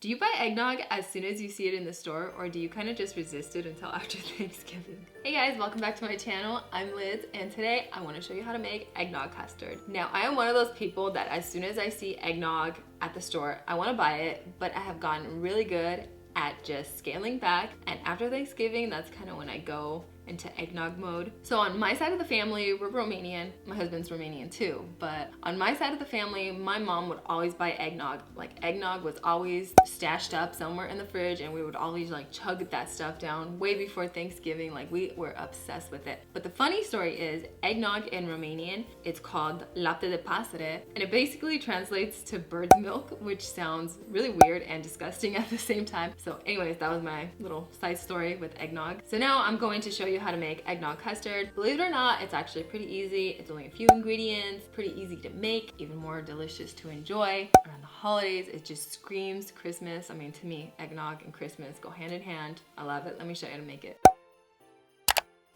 Do you buy eggnog as soon as you see it in the store, or do you kind of just resist it until after Thanksgiving? Hey guys, welcome back to my channel. I'm Liz, and today I want to show you how to make eggnog custard. Now, I am one of those people that as soon as I see eggnog at the store, I want to buy it, but I have gotten really good at just scaling back, and after Thanksgiving, that's kind of when I go into eggnog mode. So on my side of the family, we're Romanian. My husband's Romanian too, but on my side of the family, my mom would always buy eggnog. Like, eggnog was always stashed up somewhere in the fridge, and we would always like chug that stuff down way before Thanksgiving. Like, we were obsessed with it. But the funny story is, eggnog in Romanian, it's called lapte de pasăre, and it basically translates to bird's milk, which sounds really weird and disgusting at the same time. So anyways, that was my little side story with eggnog. So now I'm going to show you how to make eggnog custard. Believe it or not, it's actually pretty easy. It's only a few ingredients, pretty easy to make, even more delicious to enjoy. Around the holidays, it just screams Christmas. I mean, to me, eggnog and Christmas go hand in hand. I love it. Let me show you how to make it.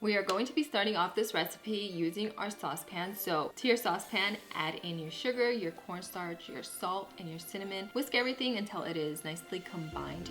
We are going to be starting off this recipe using our saucepan. So to your saucepan, add in your sugar, your cornstarch, your salt, and your cinnamon. Whisk everything until it is nicely combined.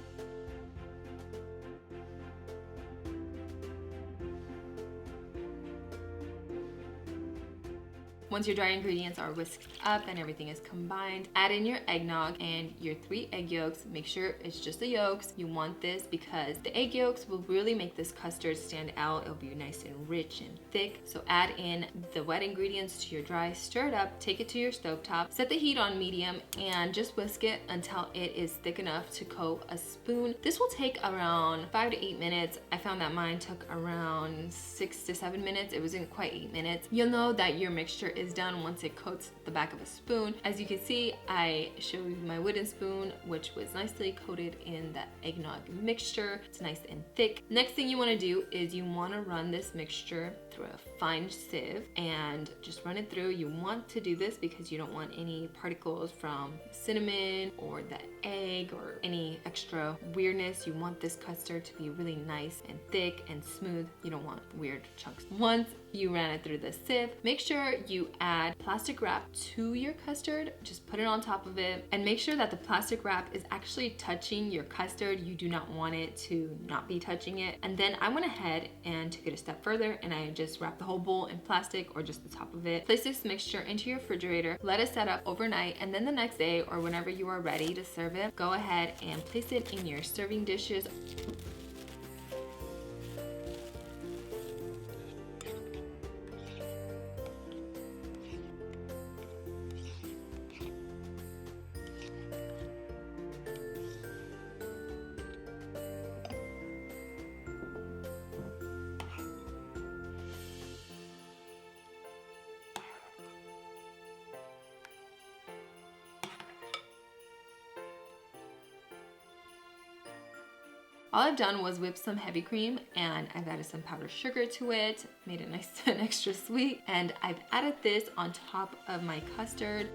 Once your dry ingredients are whisked up and everything is combined, add in your eggnog and your 3 egg yolks. Make sure it's just the yolks. You want this because the egg yolks will really make this custard stand out. It'll be nice and rich and thick. So add in the wet ingredients to your dry, stir it up, take it to your stovetop, set the heat on medium, and just whisk it until it is thick enough to coat a spoon. This will take around 5 to 8 minutes. I found that mine took around 6 to 7 minutes. It wasn't quite 8 minutes. You'll know that your mixture is done once it coats the back of a spoon. As you can see, I showed you my wooden spoon, which was nicely coated in the eggnog mixture. It's nice and thick. Next thing you want to do is you want to run this mixture through a fine sieve and just run it through. You want to do this because you don't want any particles from cinnamon or the egg or any extra weirdness. You want this custard to be really nice and thick and smooth. You don't want weird chunks. Once you ran it through the sieve, make sure you add plastic wrap to your custard. Just put it on top of it and make sure that the plastic wrap is actually touching your custard. You do not want it to not be touching it. And then I went ahead and took it a step further, and I just wrapped the whole bowl in plastic or just the top of it. Place this mixture into your refrigerator, let it set up overnight, and then the next day or whenever you are ready to serve it, go ahead and place it in your serving dishes. All I've done was whip some heavy cream, and I've added some powdered sugar to it, made it nice and extra sweet, and I've added this on top of my custard.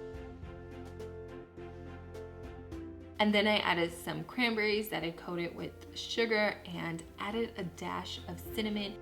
And then I added some cranberries that I coated with sugar and added a dash of cinnamon.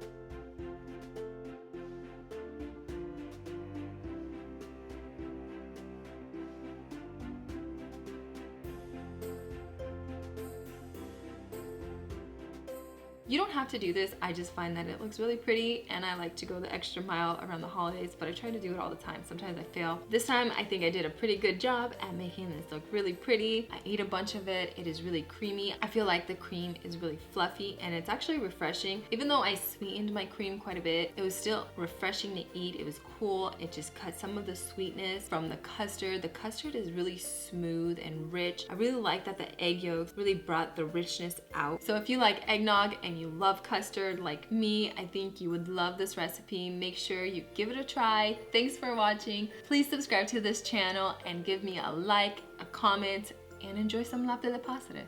You don't have to do this. I just find that it looks really pretty, and I like to go the extra mile around the holidays, but I try to do it all the time. Sometimes I fail. This time I think I did a pretty good job at making this look really pretty. I ate a bunch of it. It is really creamy. I feel like the cream is really fluffy, and it's actually refreshing. Even though I sweetened my cream quite a bit, it was still refreshing to eat. It was cool. It just cut some of the sweetness from the custard. The custard is really smooth and rich. I really like that the egg yolks really brought the richness out. So if you like eggnog and you love custard like me, I think you would love this recipe. Make sure you give it a try. Thanks for watching. Please subscribe to this channel and give me a like, a comment, and enjoy some lapte de pasăre,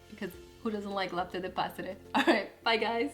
because who doesn't like lapte de pasăre? All right, bye guys.